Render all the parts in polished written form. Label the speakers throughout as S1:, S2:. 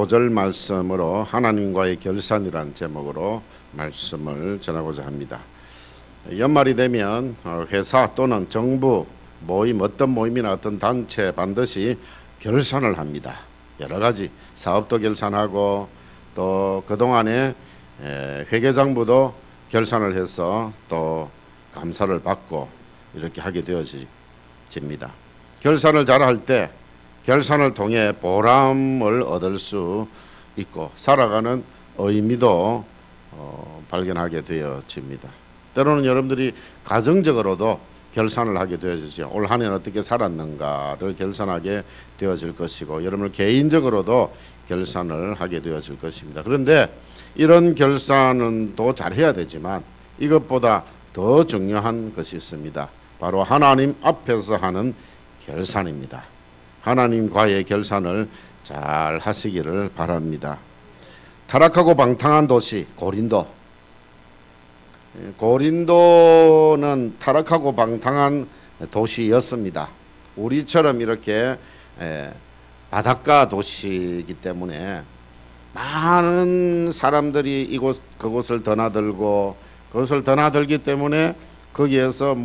S1: 5절 말씀으로 하나님과의 결산이란 제목으로 말씀을 전하고자 합니다. 연말이 되면 회사 또는 정부 모임, 어떤 모임이나 어떤 단체 반드시 결산을 합니다. 여러 가지 사업도 결산하고 또 그동안에 회계장부도 결산을 해서 또 감사를 받고 이렇게 하게 되어집니다. 결산을 잘할 때 결산을 통해 보람을 얻을 수 있고 살아가는 의미도 발견하게 되어집니다. 때로는 여러분들이 가정적으로도 결산을 하게 되어지죠. 올 한 해는 어떻게 살았는가를 결산하게 되어질 것이고 여러분 개인적으로도 결산을 하게 되어질 것입니다. 그런데 이런 결산은 또 잘해야 되지만 이것보다 더 중요한 것이 있습니다. 바로 하나님 앞에서 하는 결산입니다. 하나님과의 결산을 잘 하시기를 바랍니다. 타락하고 방탕한 도시 고린도. 고린도는 타락하고 방탕한 도시였습니다. 우리처럼 이렇게 바닷가 도시이기 때문에 많은 사람들이 그곳을 드나들고 그것을 드나들기 때문에 거기에서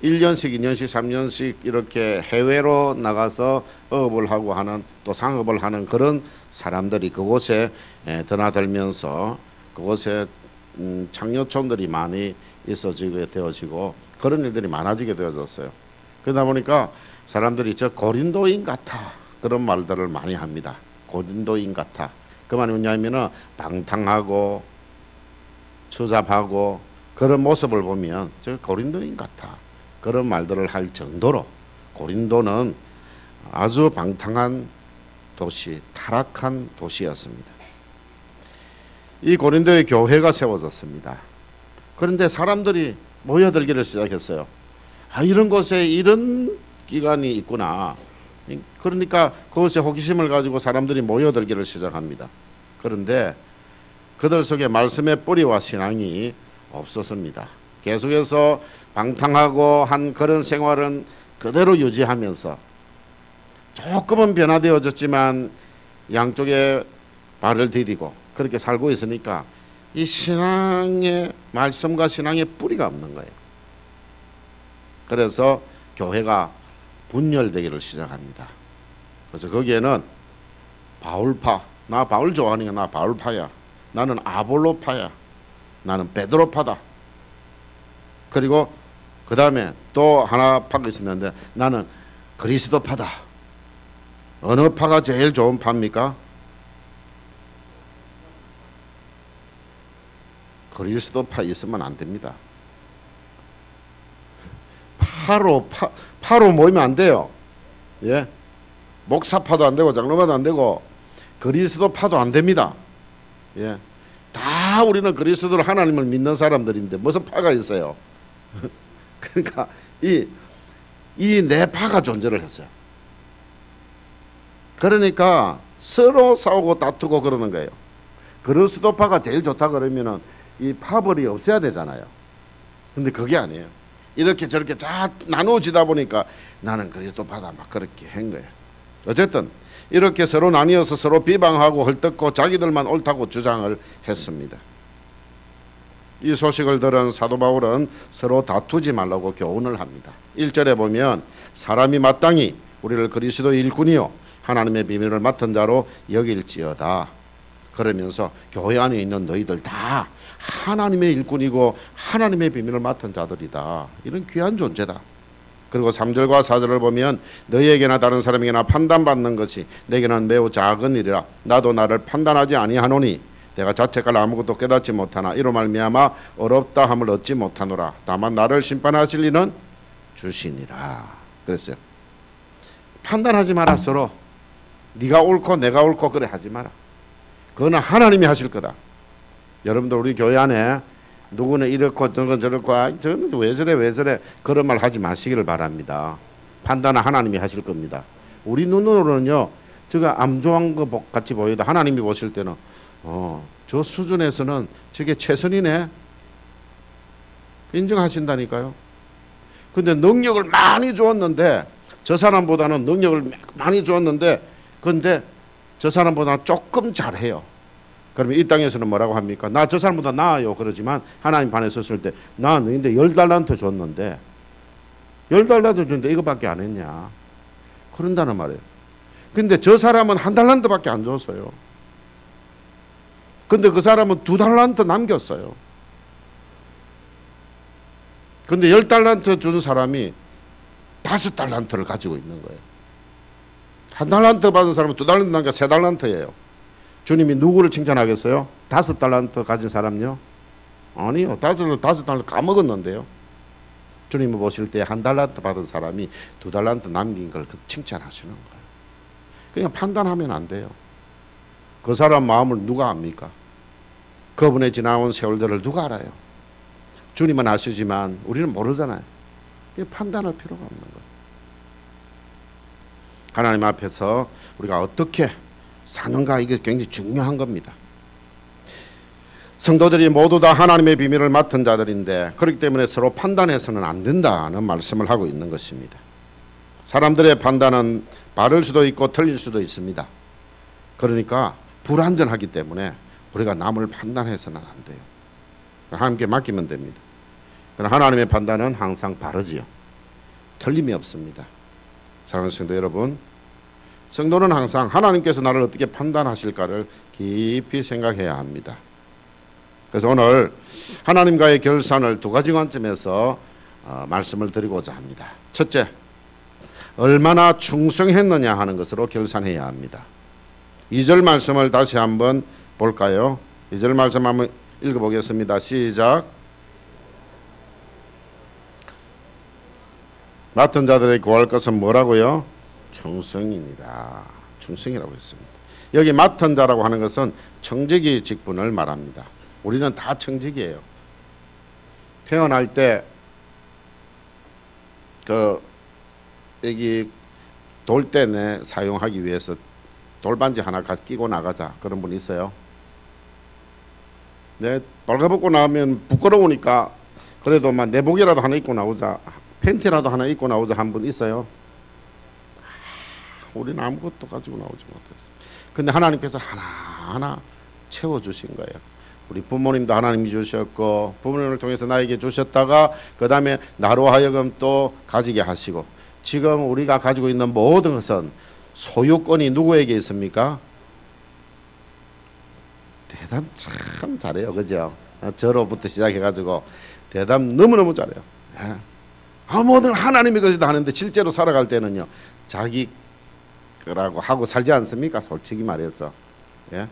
S1: 1년씩, 2년씩, 3년씩 이렇게 해외로 나가서 어업을 하고 하는 또 상업을 하는 그런 사람들이 그곳에 드나들면서 그곳에 창녀촌들이 많이 있어지게 되어지고 그런 일들이 많아지게 되어졌어요. 그러다 보니까 사람들이 저 고린도인 같아 그런 말들을 많이 합니다. 고린도인 같아. 그 말이 뭐냐면은 방탕하고 추잡하고 그런 모습을 보면 저 고린도인 같아 그런 말들을 할 정도로 고린도는 아주 방탕한 도시, 타락한 도시였습니다. 이 고린도의 교회가 세워졌습니다. 그런데 사람들이 모여들기를 시작했어요. 이런 곳에 이런 기관이 있구나. 그러니까 그것에 호기심을 가지고 사람들이 모여들기를 시작합니다. 그런데 그들 속에 말씀의 뿌리와 신앙이 없었습니다. 계속해서 방탕하고 한 그런 생활은 그대로 유지하면서 조금은 변화되어졌지만 양쪽에 발을 디디고 그렇게 살고 있으니까 이 신앙의 말씀과 신앙의 뿌리가 없는 거예요. 그래서 교회가 분열되기를 시작합니다. 그래서 거기에는 바울파, 나 바울 좋아하니까 나 바울파야. 나는 아볼로파야. 나는 베드로파다. 그리고 그 다음에 또 하나 파가 있었는데 나는 그리스도파다. 어느 파가 제일 좋은 파입니까? 그리스도파 있으면 안 됩니다. 파로 모이면 안 돼요. 예, 목사파도 안 되고 장로파도 안 되고 그리스도파도 안 됩니다. 예, 다 우리는 그리스도를 하나님을 믿는 사람들인데 무슨 파가 있어요? 그러니까 이 네 파가 존재를 했어요. 그러니까 서로 싸우고 다투고 그러는 거예요. 그리스도파가 제일 좋다 그러면은 이 파벌이 없어야 되잖아요. 근데 그게 아니에요. 이렇게 저렇게 쫙 나누어지다 보니까 나는 그리스도파다 막 그렇게 한 거예요. 어쨌든 이렇게 서로 나뉘어서 서로 비방하고 헐뜯고 자기들만 옳다고 주장을 했습니다. 이 소식을 들은 사도 바울은 서로 다투지 말라고 교훈을 합니다. 1절에 보면 사람이 마땅히 우리를 그리스도의 일꾼이요 하나님의 비밀을 맡은 자로 여길지어다. 그러면서 교회 안에 있는 너희들 다 하나님의 일꾼이고 하나님의 비밀을 맡은 자들이다. 이런 귀한 존재다. 그리고 3절과 4절을 보면 너희에게나 다른 사람에게나 판단받는 것이 내게는 매우 작은 일이라 나도 나를 판단하지 아니하노니 내가 자책할 아무것도 깨닫지 못하나 이로 말미암아 어렵다 함을 얻지 못하노라. 다만 나를 심판하실 이는 주시니라. 그랬어요. 판단하지 마라. 서로 네가 옳고 내가 옳고 그래 하지 마라. 그거는 하나님이 하실 거다. 여러분들 우리 교회 안에 누구는 이렇고 누구는 저렇고 저는 왜 저래 그런 말 하지 마시기를 바랍니다. 판단은 하나님이 하실 겁니다. 우리 눈으로는요 저가 암조한 것 같이 보여도 하나님이 보실 때는 저 수준에서는 저게 최선이네 인정하신다니까요. 근데 능력을 많이 주었는데 저 사람보다는 능력을 많이 주었는데 근데 저 사람보다 조금 잘해요. 그러면 이 땅에서는 뭐라고 합니까? 나 저 사람보다 나아요. 그러지만 하나님 반에 섰을 때 나 너인데 10달란트 줬는데 10달란트 줬는데 이거밖에 안 했냐? 그런다는 말이에요. 근데 저 사람은 1달란트밖에 안 줬어요. 근데 그 사람은 2달란트 남겼어요. 근데 10달란트 준 사람이 5달란트를 가지고 있는 거예요. 1달란트 받은 사람은 2달란트 남겨 3달란트예요. 주님이 누구를 칭찬하겠어요? 5달란트 가진 사람요? 아니요. 5달란트 까먹었는데요. 주님이 보실 때 1달란트 받은 사람이 2달란트 남긴 걸 칭찬하시는 거예요. 그냥 판단하면 안 돼요. 그 사람 마음을 누가 압니까? 그분의 지나온 세월들을 누가 알아요? 주님은 아시지만 우리는 모르잖아요. 판단할 필요가 없는 거예요. 하나님 앞에서 우리가 어떻게 사는가, 이게 굉장히 중요한 겁니다. 성도들이 모두 다 하나님의 비밀을 맡은 자들인데 그렇기 때문에 서로 판단해서는 안 된다는 말씀을 하고 있는 것입니다. 사람들의 판단은 바를 수도 있고 틀릴 수도 있습니다. 그러니까 불완전하기 때문에 우리가 남을 판단해서는 안 돼요. 하나님께 맡기면 됩니다. 그러나 하나님의 판단은 항상 바르지요. 틀림이 없습니다. 사랑하는 성도 여러분, 성도는 항상 하나님께서 나를 어떻게 판단하실까를 깊이 생각해야 합니다. 그래서 오늘 하나님과의 결산을 2가지 관점에서 말씀을 드리고자 합니다. 첫째, 얼마나 충성했느냐 하는 것으로 결산해야 합니다. 2절 말씀을 다시 한번 볼까요? 2절 말씀 한번 읽어보겠습니다. 시작. 맡은 자들의 구할 것은 뭐라고요? 충성이니라. 충성이라고 했습니다. 여기 맡은 자라고 하는 것은 청지기 직분을 말합니다. 우리는 다 청지기예요. 태어날 때 여기 돌대내 사용하기 위해서 돌반지 하나 끼고 나가자 그런 분 있어요? 네, 빨가벗고 나오면 부끄러우니까 그래도 막 내복이라도 하나 입고 나오자, 팬티라도 하나 입고 나오자 한 분 있어요? 우리는 아무것도 가지고 나오지 못했어요. 근데 하나님께서 하나하나 채워주신 거예요. 우리 부모님도 하나님이 주셨고 부모님을 통해서 나에게 주셨다가 그 다음에 나로 하여금 또 가지게 하시고 지금 우리가 가지고 있는 모든 것은 소유권이 누구에게 있습니까? 대답 참 잘해요. 그죠? 저로부터 시작해가지고 대답 너무너무 잘해요. 모든 하나님의 것이다 하는데 실제로 살아갈 때는요 자기 거라고 하고 살지 않습니까? 솔직히 말해서. 예?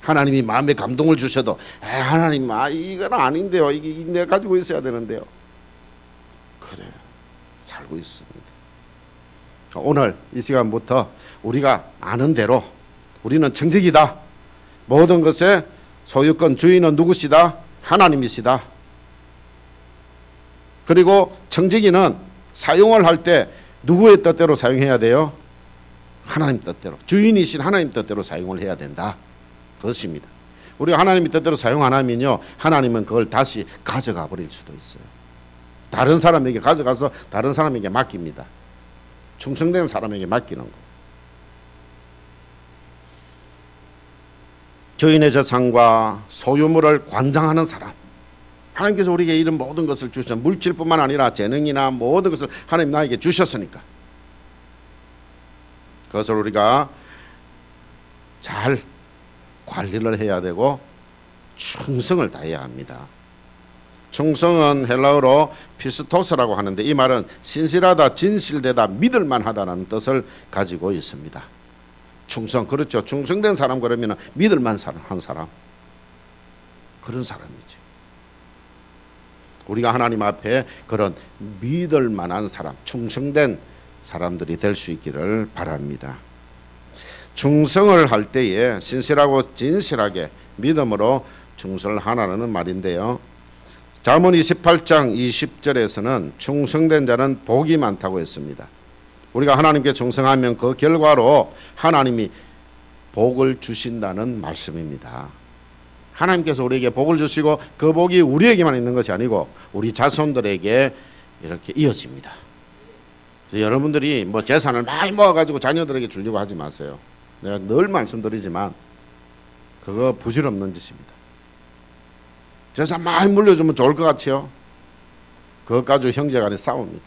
S1: 하나님이 마음에 감동을 주셔도 하나님 이건 아닌데요. 이게 내가 가지고 있어야 되는데요. 그래 살고 있습니다. 오늘 이 시간부터 우리가 아는 대로 우리는 청지기다. 모든 것의 소유권 주인은 누구시다? 하나님이시다. 그리고 청지기는 사용을 할 때 누구의 뜻대로 사용해야 돼요? 하나님 뜻대로. 주인이신 하나님 뜻대로 사용을 해야 된다. 그것입니다. 우리가 하나님의 뜻대로 사용 안 하면요 하나님은 그걸 다시 가져가 버릴 수도 있어요. 다른 사람에게 가져가서 다른 사람에게 맡깁니다. 충성된 사람에게 맡기는 거. 주인의 재산과 소유물을 관장하는 사람. 하나님께서 우리에게 이런 모든 것을 주셨, 물질뿐만 아니라 재능이나 모든 것을 하나님 나에게 주셨으니까 그것을 우리가 잘 관리를 해야 되고 충성을 다해야 합니다. 충성은 헬라어로 피스토스라고 하는데 이 말은 신실하다, 진실되다, 믿을만하다는 뜻을 가지고 있습니다. 충성, 그렇죠. 충성된 사람 그러면 믿을만한 사람, 그런 사람이죠. 우리가 하나님 앞에 그런 믿을만한 사람, 충성된 사람들이 될 수 있기를 바랍니다. 충성을 할 때에 신실하고 진실하게 믿음으로 충성을 하라는 말인데요. 잠언 28장 20절에서는 충성된 자는 복이 많다고 했습니다. 우리가 하나님께 충성하면 그 결과로 하나님이 복을 주신다는 말씀입니다. 하나님께서 우리에게 복을 주시고 그 복이 우리에게만 있는 것이 아니고 우리 자손들에게 이렇게 이어집니다. 그래서 여러분들이 뭐 재산을 많이 모아가지고 자녀들에게 주려고 하지 마세요. 내가 늘 말씀드리지만 그거 부질없는 짓입니다. 재산 많이 물려주면 좋을 것 같지요? 그것 가지고 형제간에 싸웁니다.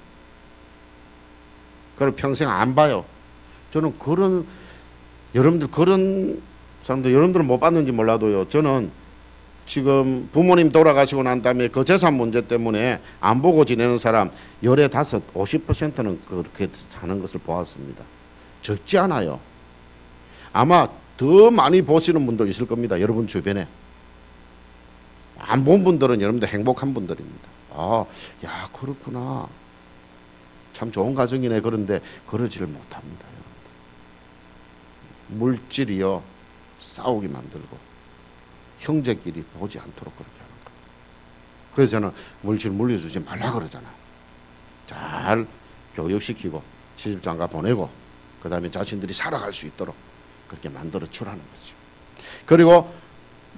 S1: 그걸 평생 안 봐요. 저는 그런 여러분들 그런 사람들 여러분들은 못 봤는지 몰라도요. 저는 지금 부모님 돌아가시고 난 다음에 그 재산 문제 때문에 안 보고 지내는 사람 15, 50%는 그렇게 사는 것을 보았습니다. 적지 않아요. 아마 더 많이 보시는 분도 있을 겁니다. 여러분 주변에. 안 본 분들은 여러분들 행복한 분들입니다. 아, 야, 그렇구나. 참 좋은 가정이네. 그런데 그러지를 못합니다. 여러분들. 물질이요 싸우게 만들고 형제끼리 보지 않도록 그렇게 하는 거예요. 그래서 저는 물질 물려주지 말라 그러잖아요. 잘 교육시키고 시집장가 보내고 그 다음에 자신들이 살아갈 수 있도록 그렇게 만들어 주라는 거죠. 그리고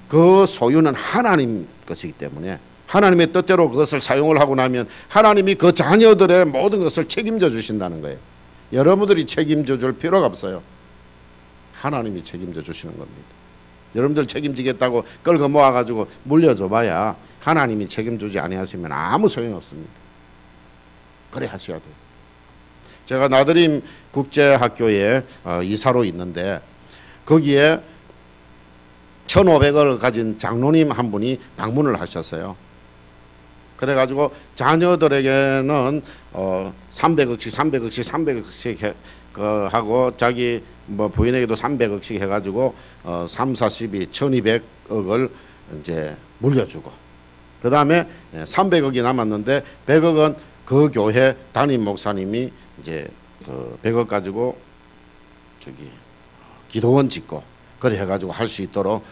S1: 그 소유는 하나님 것이기 때문에 하나님의 뜻대로 그것을 사용을 하고 나면 하나님이 그 자녀들의 모든 것을 책임져 주신다는 거예요. 여러분들이 책임져 줄 필요가 없어요. 하나님이 책임져 주시는 겁니다. 여러분들 책임지겠다고 끌고 모아가지고 물려줘봐야 하나님이 책임주지 아니하시면 아무 소용없습니다. 그래 하셔야 돼요. 제가 나드림 국제학교에 이사로 있는데 거기에 1,500을 가진 장로님 한 분이 방문을 하셨어요. 그래가지고 자녀들에게는 300억씩 하고 자기 뭐 부인에게도 300억씩 해가지고 3, 40이 1,200억을 이제 물려주고 그 다음에 300억이 남았는데 100억은 그 교회 담임 목사님이 이제 그 100억 가지고 저기 기도원 짓고 그래 해가지고 할 수 있도록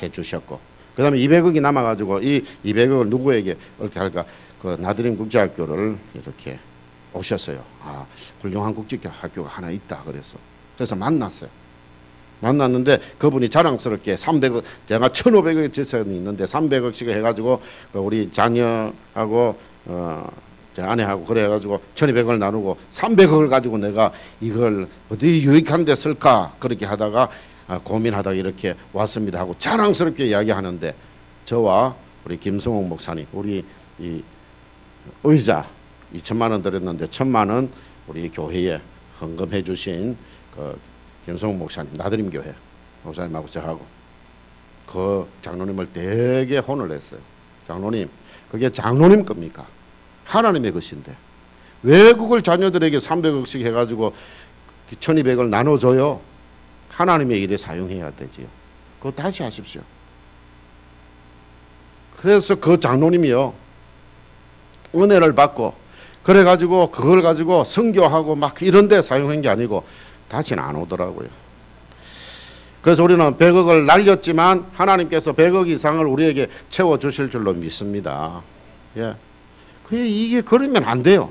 S1: 해주셨고 그 다음에 200억이 남아가지고 이 200억을 누구에게 이렇게 할까 그 나드림 국제학교를 이렇게 오셨어요. 아, 훌륭한 국제학교가 하나 있다 그래서 만났어요. 만났는데 그분이 자랑스럽게 300억 제가 1,500억의 재산이 있는데 300억씩 해가지고 우리 자녀하고 제 아내하고 그래 해가지고 1,200억을 나누고 300억을 가지고 내가 이걸 어디 유익한 데 쓸까 그렇게 하다가 고민하다가 이렇게 왔습니다 하고 자랑스럽게 이야기하는데 저와 우리 김성옥 목사님 우리 이 의자 2천만 원 드렸는데 1,000만 원 우리 교회에 헌금해 주신 그 김성옥 목사님 나드림 교회 목사님하고 저하고 그 장로님을 되게 혼을 냈어요. 장로님 그게 장로님 겁니까? 하나님의 것인데 왜 그걸 자녀들에게 300억씩 해가지고 1,200을 나눠줘요? 하나님의 일에 사용해야 되지요. 그거 다시 하십시오. 그래서 그 장로님이요 은혜를 받고 그래가지고 그걸 가지고 선교하고 막 이런 데 사용한 게 아니고 다시는 안 오더라고요. 그래서 우리는 100억을 날렸지만 하나님께서 100억 이상을 우리에게 채워주실 줄로 믿습니다. 예. 이게 그러면 안 돼요.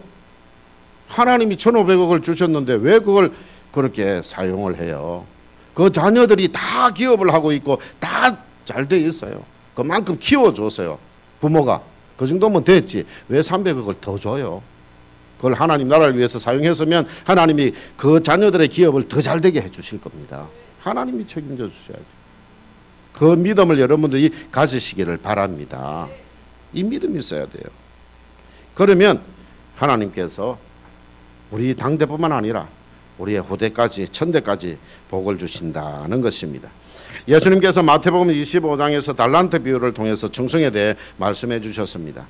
S1: 하나님이 1,500억을 주셨는데 왜 그걸 그렇게 사용을 해요? 그 자녀들이 다 기업을 하고 있고 다 잘 돼 있어요. 그만큼 키워줬어요. 부모가. 그 정도면 됐지. 왜 300억을 더 줘요? 그걸 하나님 나라를 위해서 사용했으면 하나님이 그 자녀들의 기업을 더 잘 되게 해주실 겁니다. 하나님이 책임져 주셔야죠. 그 믿음을 여러분들이 가지시기를 바랍니다. 이 믿음이 있어야 돼요. 그러면 하나님께서 우리 당대뿐만 아니라 우리의 후대까지 천대까지 복을 주신다는 것입니다. 예수님께서 마태복음 25장에서 달란트 비유를 통해서 충성에 대해 말씀해 주셨습니다.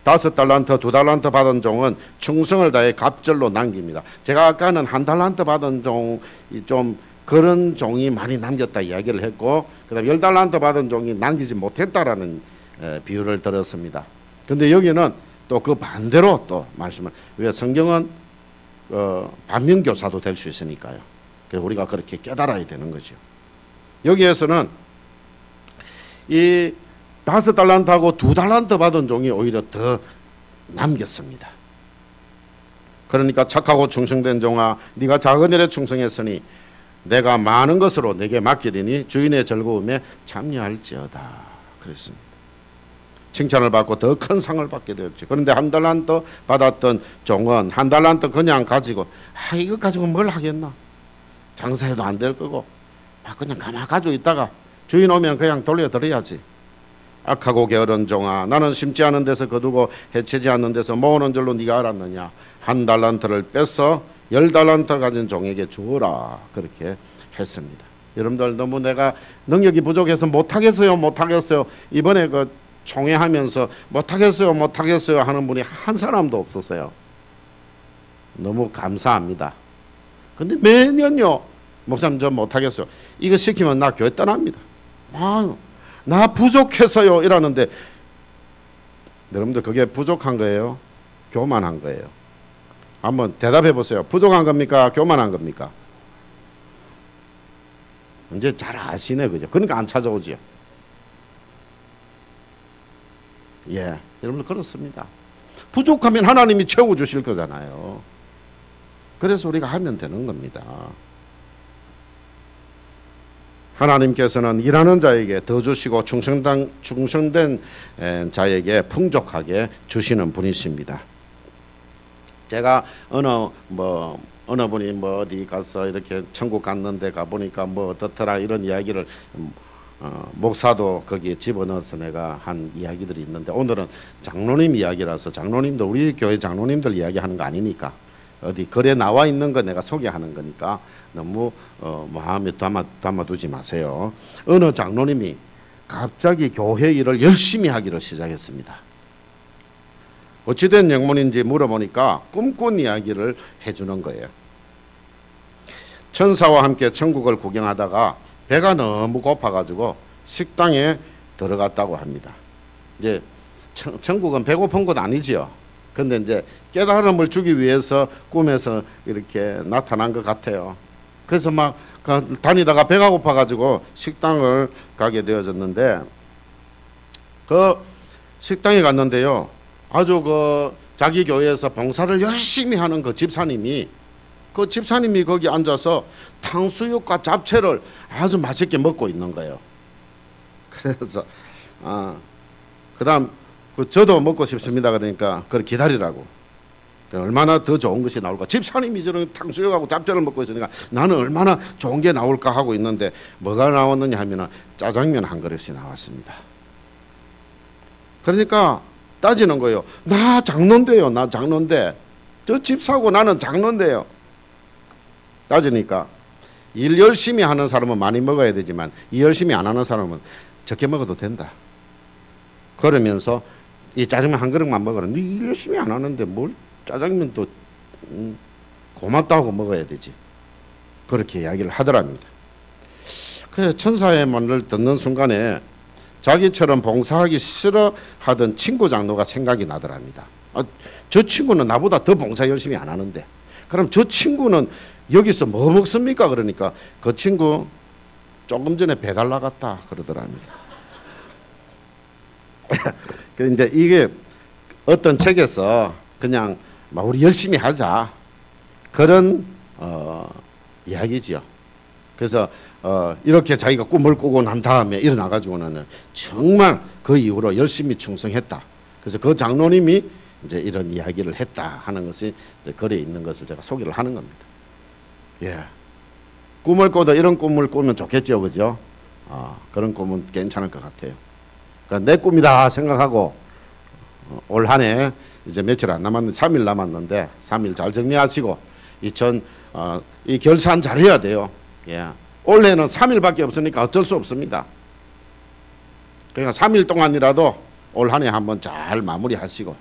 S1: 5달란트, 2달란트 받은 종은 충성을 다해 갑절로 남깁니다. 제가 아까는 1달란트 받은 종이 좀 그런 종이 많이 남겼다 이야기를 했고 그 다음에 10달란트 받은 종이 남기지 못했다라는 비유를 들었습니다. 근데 여기는 또 그 반대로 또 말씀을 왜 성경은 반면교사도 될 수 있으니까요. 그래서 우리가 그렇게 깨달아야 되는 거죠. 여기에서는 이 5달란트하고 2달란트 받은 종이 오히려 더 남겼습니다. 그러니까 착하고 충성된 종아 네가 작은 일에 충성했으니 내가 많은 것으로 내게 맡기리니 주인의 즐거움에 참여할지어다 그랬습니다. 칭찬을 받고 더 큰 상을 받게 되었지. 그런데 1달란트 받았던 종은 1달란트 그냥 가지고 이거 가지고 뭘 하겠나. 장사해도 안 될 거고 막 그냥 가만 가지고 있다가 주인 오면 그냥 돌려드려야지. 악하고 게으른 종아, 나는 심지 않은 데서 거두고 해치지 않는 데서 모으는 줄로 네가 알았느냐. 1달란트를 뺏어 10달란트 가진 종에게 주어라. 그렇게 했습니다. 여러분들 너무 내가 능력이 부족해서 못하겠어요 이번에 그 총회하면서 못하겠어요 하는 분이 한 사람도 없었어요. 너무 감사합니다. 근데 매년요, 목사님 저 못하겠어요, 이거 시키면 나 교회 떠납니다. 나 부족해서요 이러는데, 여러분들 그게 부족한 거예요? 교만한 거예요? 한번 대답해 보세요. 부족한 겁니까? 교만한 겁니까? 이제 잘 아시네, 그죠? 그러니까 안 찾아오지요. 예, 여러분들 그렇습니다. 부족하면 하나님이 채워주실 거잖아요. 그래서 우리가 하면 되는 겁니다. 하나님께서는 일하는 자에게 더 주시고 충성된 자에게 풍족하게 주시는 분이십니다. 제가 어느 분이 어디 가서 이렇게 천국 갔는데 가보니까 어떻더라 이런 이야기를 목사도 거기에 집어넣어서 내가 한 이야기들이 있는데, 오늘은 장로님 이야기라서, 장로님들, 우리 교회 장로님들 이야기하는 거 아니니까, 어디 글에 나와 있는 거 내가 소개하는 거니까 너무 마음에 담아두지 마세요. 어느 장로님이 갑자기 교회 일을 열심히 하기를 시작했습니다. 어찌된 영문인지 물어보니까 꿈꾼 이야기를 해주는 거예요. 천사와 함께 천국을 구경하다가 배가 너무 고파가지고 식당에 들어갔다고 합니다. 이제 천국은 배고픈 곳 아니지요. 근데 이제 깨달음을 주기 위해서 꿈에서 이렇게 나타난 것 같아요. 그래서 막 다니다가 배가 고파가지고 식당을 가게 되어졌는데, 그 식당에 갔는데요, 아주 그 자기 교회에서 봉사를 열심히 하는 그 집사님이 거기 앉아서 탕수육과 잡채를 아주 맛있게 먹고 있는 거예요. 그래서 그다음 저도 먹고 싶습니다. 그러니까 그걸 기다리라고. 얼마나 더 좋은 것이 나올까. 집사님이 저런 탕수육하고 잡채를 먹고 있으니까 나는 얼마나 좋은 게 나올까 하고 있는데, 뭐가 나왔느냐 하면 짜장면 한 그릇이 나왔습니다. 그러니까 따지는 거예요. 나 장로인데요. 나 장로인데. 저 집사고 나는 장로인데요. 따지니까 일 열심히 하는 사람은 많이 먹어야 되지만 일 열심히 안 하는 사람은 적게 먹어도 된다. 그러면서 이 짜장면 한 그릇만 먹어라. 네 일 열심히 안 하는데 뭘 짜장면 또 고맙다고 먹어야 되지. 그렇게 이야기를 하더랍니다. 그래서 천사의 말을 듣는 순간에 자기처럼 봉사하기 싫어하던 친구 장로가 생각이 나더랍니다. 저 친구는 나보다 더 봉사 열심히 안 하는데 그럼 저 친구는 여기서 뭐 먹습니까? 그러니까 그 친구 조금 전에 배달 나갔다 그러더랍니다. 이제 이게 어떤 책에서 그냥 우리 열심히 하자 그런 이야기죠. 그래서 이렇게 자기가 꿈을 꾸고 난 다음에 일어나 가지고는 정말 그 이후로 열심히 충성했다. 그래서 그 장로님이 이제 이런 이야기를 했다 하는 것이 글에 있는 것을 제가 소개를 하는 겁니다. 예, 꿈을 꿔도 이런 꿈을 꾸면 좋겠죠, 그죠? 그런 꿈은 괜찮을 것 같아요. 그러니까 내 꿈이다 생각하고 올 한 해 이제 며칠 안 남았는데 3일 남았는데 3일 잘 정리하시고 이 결산 잘 해야 돼요. 예, 올해는 3일밖에 없으니까 어쩔 수 없습니다. 그러니까 3일 동안이라도 올 한 해 한번 잘 마무리하시고,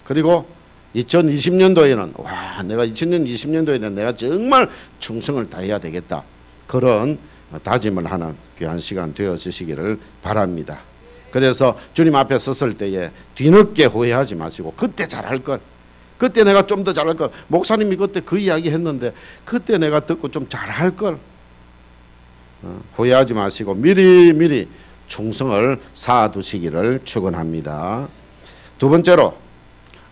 S1: 그리고 2020년도에는 내가 2020년도에는 내가 정말 충성을 다해야 되겠다. 그런 다짐을 하는 귀한 시간 되어주시기를 바랍니다. 그래서 주님 앞에 섰을 때에 뒤늦게 후회하지 마시고 그때 잘할 걸, 그때 내가 좀 더 잘할 걸, 목사님이 그때 그 이야기 했는데 그때 내가 듣고 좀 잘할 걸, 후회하지 마시고 미리 충성을 쌓아두시기를 축원합니다. 두 번째로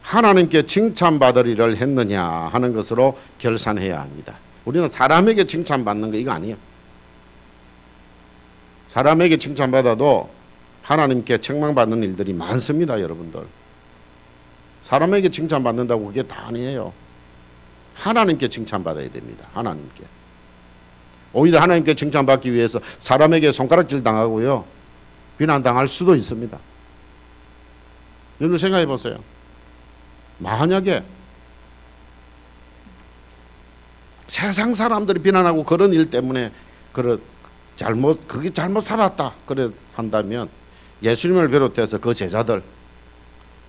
S1: 하나님께 칭찬받으리를 했느냐 하는 것으로 결산해야 합니다. 우리는 사람에게 칭찬받는 거 이거 아니에요. 사람에게 칭찬받아도 하나님께 책망받는 일들이 많습니다. 여러분들, 사람에게 칭찬받는다고 그게 다 아니에요. 하나님께 칭찬받아야 됩니다. 하나님께. 오히려 하나님께 칭찬받기 위해서 사람에게 손가락질 당하고요, 비난당할 수도 있습니다. 여러분 생각해 보세요. 만약에 세상 사람들이 비난하고 그런 일 때문에 그게 잘못 살았다 그래 한다면 예수님을 비롯해서 그 제자들,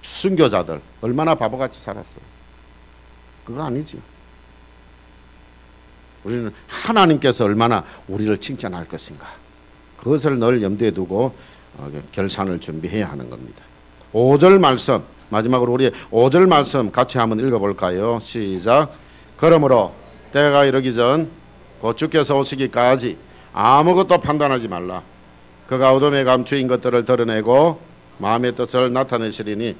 S1: 순교자들 얼마나 바보같이 살았어요. 그거 아니죠. 우리는 하나님께서 얼마나 우리를 칭찬할 것인가, 그것을 늘 염두에 두고 결산을 준비해야 하는 겁니다. 5절 말씀, 마지막으로 우리 5절 말씀 같이 한번 읽어볼까요? 시작. 그러므로 때가 이르기 전 곧 주께서 오시기까지 아무것도 판단하지 말라. 그가 어둠에 감추인 것들을 드러내고 마음의 뜻을 나타내시리니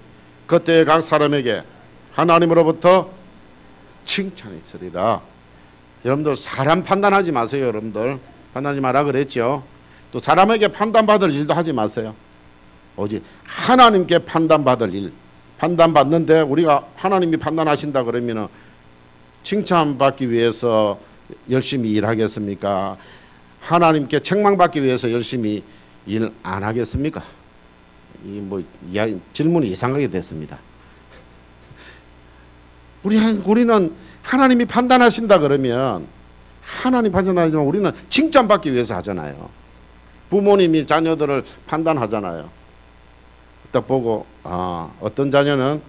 S1: 그때 각 사람에게 하나님으로부터 칭찬이 있으리라. 여러분들 사람 판단하지 마세요. 여러분들 판단하지 마라 그랬죠. 또 사람에게 판단받을 일도 하지 마세요. 오직 하나님께 판단받을 일, 판단받는데 우리가 하나님이 판단하신다 그러면은 칭찬받기 위해서 열심히 일하겠습니까? 하나님께 책망받기 위해서 열심히 일 안 하겠습니까? 질문이 이상하게 됐습니다. 우리는 하나님이 판단하신다 그러면 하나님 판단하지만 우리는 칭찬받기 위해서 하잖아요. 부모님이 자녀들을 판단하잖아요. 딱 보고 어떤 자녀는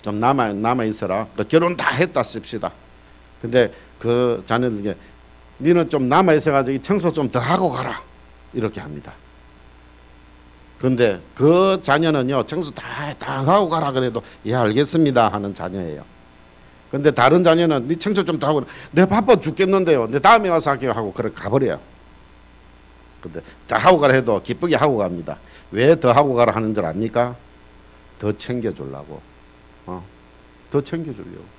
S1: 좀 남아 있어라. 결혼 다 했다 씁시다. 근데 그 자녀들에게 니는 좀 남아 있어가지고 청소 좀 더 하고 가라 이렇게 합니다. 근데 그 자녀는요, 청소 다 하고 가라 그래도 예 알겠습니다 하는 자녀예요. 근데 다른 자녀는 니 청소 좀 더 하고, 내 바빠 죽겠는데요, 내 다음에 와서 할게요 하고 그렇게 가버려요. 근데 더 하고 가라 해도 기쁘게 하고 갑니다. 왜 더 하고 가라 하는 줄 압니까? 더 챙겨주려고. 더 챙겨주려고.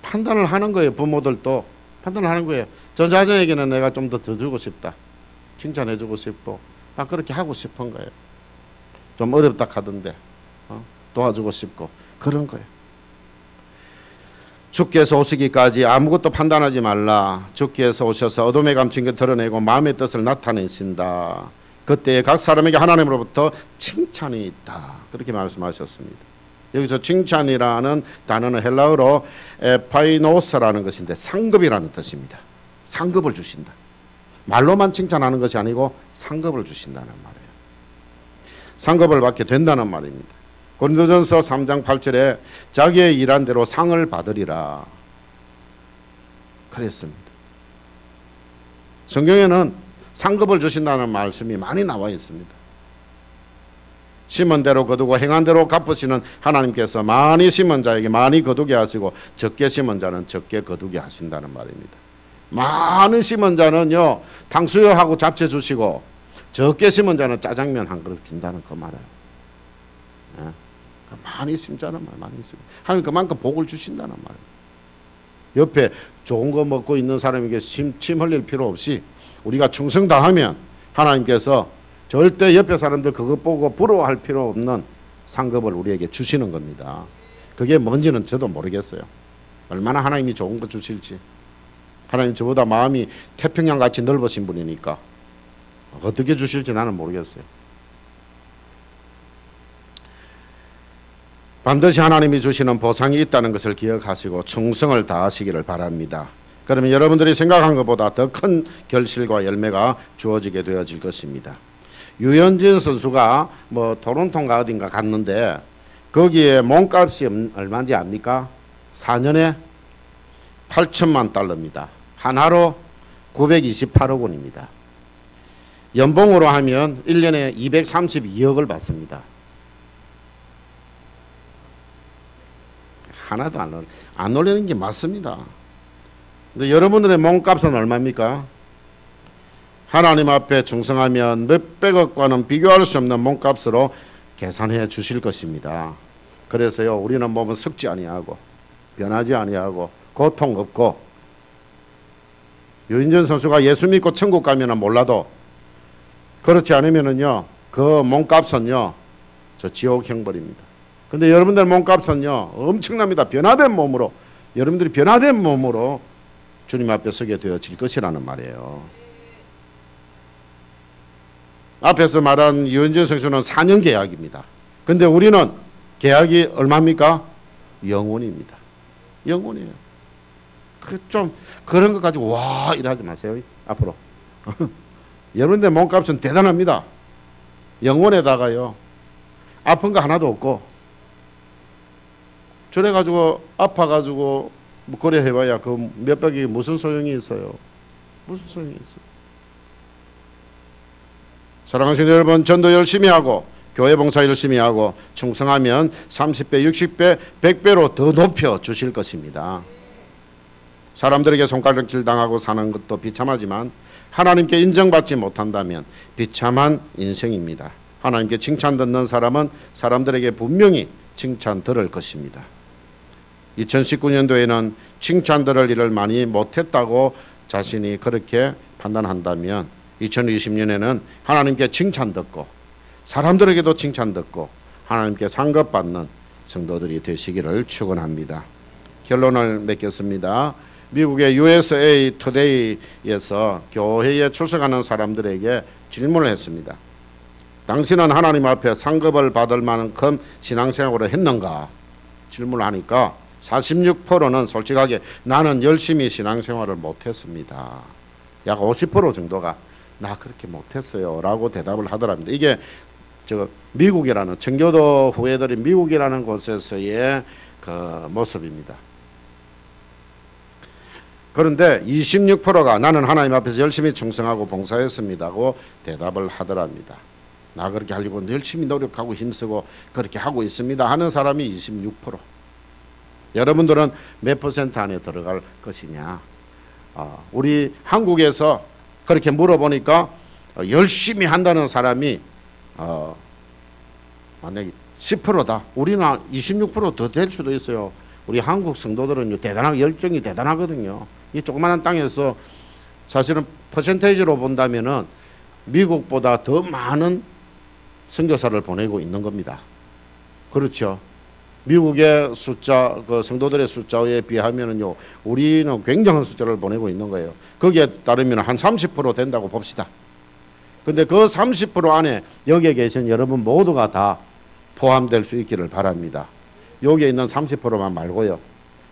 S1: 판단을 하는 거예요. 부모들도 판단을 하는 거예요. 저 자녀에게는 내가 좀 더 주고 싶다, 칭찬해 주고 싶고 그렇게 하고 싶은 거예요. 좀 어렵다 하던데 도와주고 싶고 그런 거예요. 주께서 오시기까지 아무것도 판단하지 말라. 주께서 오셔서 어둠에 감춘 것 드러내고 마음의 뜻을 나타내신다. 그때 각 사람에게 하나님으로부터 칭찬이 있다. 그렇게 말씀하셨습니다. 여기서 칭찬이라는 단어는 헬라어로 에파이노스라는 것인데 상급이라는 뜻입니다. 상급을 주신다. 말로만 칭찬하는 것이 아니고 상급을 주신다는 말이에요. 상급을 받게 된다는 말입니다. 고린도전서 3장 8절에 자기의 일한 대로 상을 받으리라 그랬습니다. 성경에는 상급을 주신다는 말씀이 많이 나와 있습니다. 심은 대로 거두고 행한 대로 갚으시는 하나님께서 많이 심은 자에게 많이 거두게 하시고 적게 심은 자는 적게 거두게 하신다는 말입니다. 많이 심은 자는요 탕수육하고 잡채 주시고 적게 심은 자는 짜장면 한 그릇 준다는 그 말이에요. 예? 많이 심자는 말, 많이 심. 하나님 그만큼 복을 주신다는 말이에요. 옆에 좋은 거 먹고 있는 사람에게 침 흘릴 필요 없이 우리가 충성 다하면 하나님께서 절대 옆에 사람들 그거 보고 부러워할 필요 없는 상급을 우리에게 주시는 겁니다. 그게 뭔지는 저도 모르겠어요. 얼마나 하나님이 좋은 거 주실지. 하나님 저보다 마음이 태평양같이 넓으신 분이니까 어떻게 주실지 나는 모르겠어요. 반드시 하나님이 주시는 보상이 있다는 것을 기억하시고 충성을 다하시기를 바랍니다. 그러면 여러분들이 생각한 것보다 더 큰 결실과 열매가 주어지게 되어질 것입니다. 유현진 선수가 토론토인가 어딘가 갔는데 거기에 몸값이 얼마인지 압니까? 4년에 8천만 달러입니다. 하나로 928억 원입니다. 연봉으로 하면 1년에 232억을 받습니다. 하나도 안 올리는 게 맞습니다. 근데 여러분들의 몸값은 얼마입니까? 하나님 앞에 충성하면 몇백억과는 비교할 수 없는 몸값으로 계산해 주실 것입니다. 그래서요 우리는 몸은 썩지 아니하고 변하지 아니하고 고통 없고, 유인전 선수가 예수 믿고 천국 가면은 몰라도 그렇지 않으면은요 그 몸값은요 저 지옥 형벌입니다. 근데 여러분들 몸값은요 엄청납니다. 변화된 몸으로, 여러분들이 변화된 몸으로 주님 앞에 서게 되어질 것이라는 말이에요. 앞에서 말한 유언전 성수는 4년 계약입니다. 근데 우리는 계약이 얼마입니까? 영원입니다. 영원이에요. 좀 그런 것 가지고 와 이러지 마세요. 앞으로 여러분들 몸값은 대단합니다. 영원에다가요 아픈 거 하나도 없고, 저래가지고 아파가지고 뭐 그래 해봐야 그 몇백이 무슨 소용이 있어요? 무슨 소용이 있어요? 사랑하시는 여러분, 전도 열심히 하고 교회 봉사 열심히 하고 충성하면 30배, 60배, 100배로 더 높여 주실 것입니다. 사람들에게 손가락질 당하고 사는 것도 비참하지만 하나님께 인정받지 못한다면 비참한 인생입니다. 하나님께 칭찬 듣는 사람은 사람들에게 분명히 칭찬 들을 것입니다. 2019년도에는 칭찬 들을 일을 많이 못했다고 자신이 그렇게 판단한다면 2020년에는 하나님께 칭찬 듣고 사람들에게도 칭찬 듣고 하나님께 상급받는 성도들이 되시기를 축원합니다. 결론을 맺겠습니다. 미국의 USA 투데이에서 교회에 출석하는 사람들에게 질문을 했습니다. 당신은 하나님 앞에 상급을 받을 만큼 신앙생활을 했는가? 질문을 하니까 46%는 솔직하게 나는 열심히 신앙생활을 못했습니다. 약 50% 정도가 나 그렇게 못했어요 라고 대답을 하더랍니다. 이게 미국이라는, 청교도 후예들이 미국이라는 곳에서의 그 모습입니다. 그런데 26%가 나는 하나님 앞에서 열심히 충성하고 봉사했습니다고 대답을 하더랍니다. 나 그렇게 하려고 열심히 노력하고 힘쓰고 그렇게 하고 있습니다 하는 사람이 26%. 여러분들은 몇 퍼센트 안에 들어갈 것이냐? 우리 한국에서 그렇게 물어보니까 열심히 한다는 사람이 만약에 10%다. 우리는 26% 더 될 수도 있어요. 우리 한국 성도들은 대단하게 열정이 대단하거든요. 이 조그마한 땅에서 사실은 퍼센테이지로 본다면은 미국보다 더 많은 선교사를 보내고 있는 겁니다. 그렇죠. 미국의 숫자, 그 성도들의 숫자에 비하면은요, 우리는 굉장한 숫자를 보내고 있는 거예요. 거기에 따르면 한 30% 된다고 봅시다. 근데 그 30% 안에 여기에 계신 여러분 모두가 다 포함될 수 있기를 바랍니다. 여기에 있는 30%만 말고요.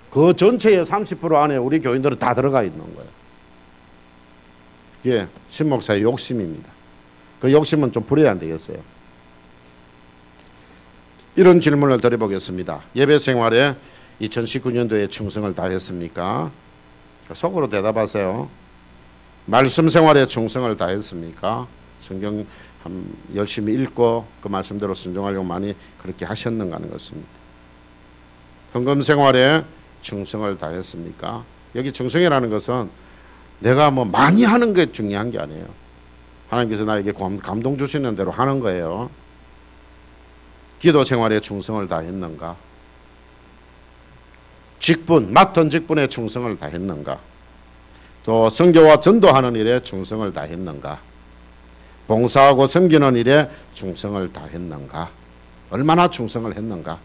S1: 그 전체의 30% 안에 우리 교인들은 다 들어가 있는 거예요. 이게 신목사의 욕심입니다. 그 욕심은 좀 부려야 안 되겠어요. 이런 질문을 드려보겠습니다. 예배 생활에 2019년도에 충성을 다했습니까? 속으로 대답하세요. 말씀 생활에 충성을 다했습니까? 성경 열심히 읽고 그 말씀대로 순종하려고 많이 그렇게 하셨는가 하는 것입니다. 헌금 생활에 충성을 다했습니까? 여기 충성이라는 것은 내가 뭐 많이 하는 게 중요한 게 아니에요. 하나님께서 나에게 감동 주시는 대로 하는 거예요. 기도 생활에 충성을 다했는가? 직분, 맡은 직분에 충성을 다했는가? 또 선교와 전도하는 일에 충성을 다했는가? 봉사하고 섬기는 일에 충성을 다했는가? 얼마나 충성을 했는가?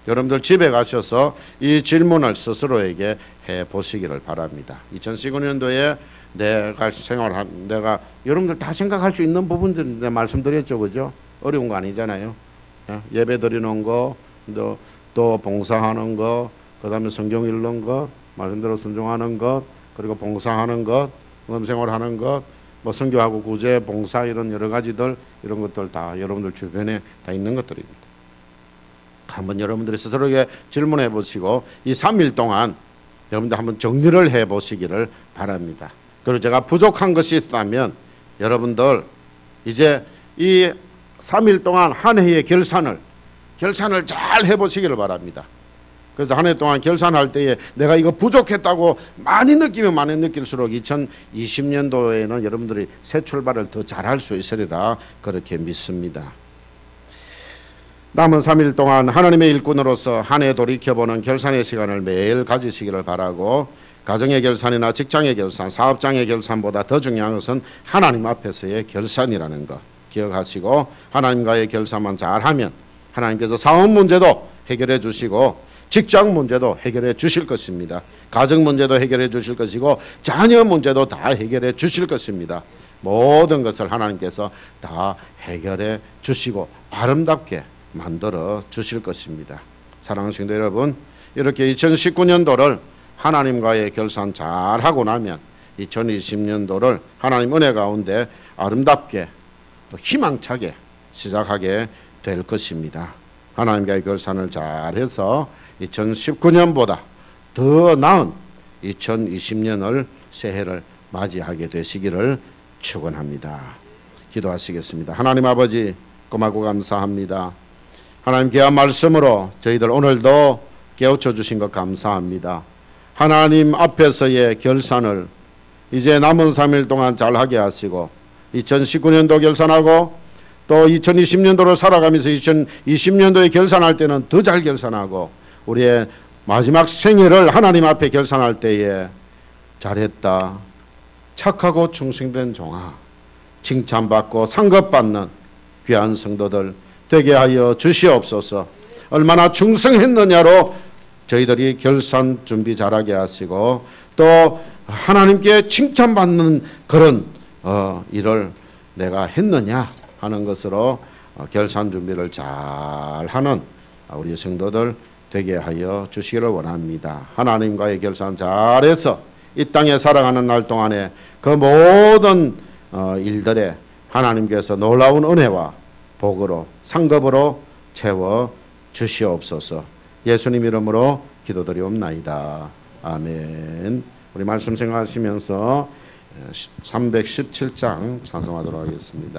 S1: 여러분들 집에 가셔서 이 질문을 스스로에게 해보시기를 바랍니다. 2019년도에 내가 여러분들 다 생각할 수 있는 부분들인데 말씀드렸죠, 그죠? 어려운 거 아니잖아요. 예배 드리는 거, 또 봉사하는 거, 그 다음에 성경 읽는 것, 말씀대로 순종하는 것, 그리고 봉사하는 것, 생활하는 것, 뭐 선교하고 구제, 봉사 이런 여러 가지들, 이런 것들 다 여러분들 주변에 다 있는 것들입니다. 한번 여러분들이 스스로에게 질문해 보시고 이 3일 동안 여러분들 한번 정리를 해 보시기를 바랍니다. 그리고 제가 부족한 것이 있다면 여러분들 이제 이 3일 동안 한 해의 결산을 잘 해보시기를 바랍니다. 그래서 한 해 동안 결산할 때에 내가 이거 부족했다고 많이 느끼면 많이 느낄수록 2020년도에는 여러분들이 새 출발을 더 잘할 수 있으리라 그렇게 믿습니다. 남은 3일 동안 하나님의 일꾼으로서 한 해 돌이켜보는 결산의 시간을 매일 가지시기를 바라고, 가정의 결산이나 직장의 결산, 사업장의 결산보다 더 중요한 것은 하나님 앞에서의 결산이라는 것 기억하시고 하나님과의 결산만 잘하면 하나님께서 사업 문제도 해결해 주시고 직장 문제도 해결해 주실 것입니다. 가정 문제도 해결해 주실 것이고 자녀 문제도 다 해결해 주실 것입니다. 모든 것을 하나님께서 다 해결해 주시고 아름답게 만들어 주실 것입니다. 사랑하는 성도 여러분, 이렇게 2019년도를 하나님과의 결산 잘 하고 나면 2020년도를 하나님 은혜 가운데 아름답게 또 희망차게 시작하게 될 것입니다. 하나님과의 결산을 잘해서 2019년보다 더 나은 2020년을 새해를 맞이하게 되시기를 축원합니다. 기도하시겠습니다. 하나님 아버지 고맙고 감사합니다. 하나님 귀한 말씀으로 저희들 오늘도 깨우쳐 주신 것 감사합니다. 하나님 앞에서의 결산을 이제 남은 3일 동안 잘하게 하시고 2019년도 결산하고 또 2020년도를 살아가면서 2020년도에 결산할 때는 더 잘 결산하고 우리의 마지막 생애를 하나님 앞에 결산할 때에 잘했다, 착하고 충성된 종아, 칭찬받고 상급받는 귀한 성도들 되게 하여 주시옵소서. 얼마나 충성했느냐로 저희들이 결산 준비 잘하게 하시고 또 하나님께 칭찬받는 그런 일을 내가 했느냐 하는 것으로 결산 준비를 잘하는 우리 성도들 되게 하여 주시기를 원합니다. 하나님과의 결산 잘해서 이 땅에 살아가는 날 동안에 그 모든 일들에 하나님께서 놀라운 은혜와 복으로 상급으로 채워 주시옵소서. 예수님 이름으로 기도드리옵나이다. 아멘. 우리 말씀 생각하시면서 317장 찬송하도록 하겠습니다.